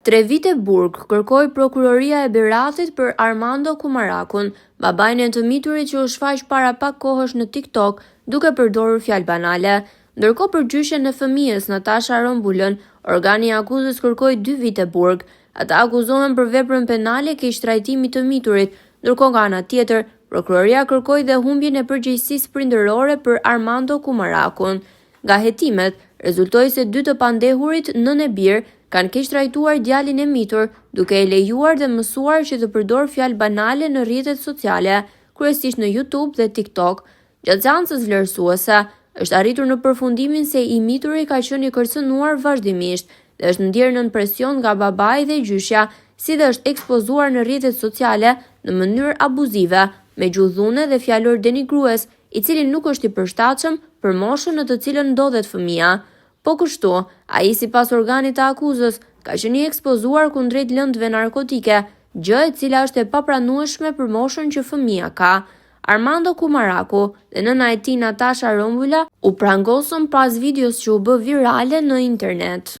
3 vite burg kërkoi prokuroria e Beratit për Armando Kumarakun, babain e të miturit që u shfaq para pak kohësh në TikTok duke përdorur fjalë banale. Ndërkohë për gjyshen e fëmijës Natasha Rombulën, organi i akuzës kërkoi 2 vite burg. Ata akuzohen për veprën penale keq trajtimi të miturit, ndërkohë nga ana tjetër, prokuroria kërkoi dhe humbjen e përgjegjësisë prindërore për Armando Kumarakun. Nga hetimet, rezultoi se 2 të pandehurit nën e bir kanë keq trajtuar djalin e mitur, duke e lejuar dhe mësuar që të përdor fjalë banale në rrjetet sociale, kryesisht në YouTube dhe TikTok. Gjatë seancës vlerësuese, është arritur në përfundimin se i mituri ka qenë i kërcënuar vazhdimisht dhe është ndjerë nën presion nga babai dhe gjyshja, si dhe është ekspozuar në rrjetet sociale në mënyrë abuzive, me gjuhëdhune dhe fjalor denigrues, i cili nuk është i përshtatshëm për moshën në të cilën ndodhet fëmia. Po kështu, ai sipas organit të akuzës ka qenë i ekspozuar kundrejt lëndëve narkotike, gjë e cila është e papranueshme për moshën që fëmia ka. Armando Kumaraku dhe nëna e tij Natasha Rombula u prangosën pas videos që u bë virale në internet.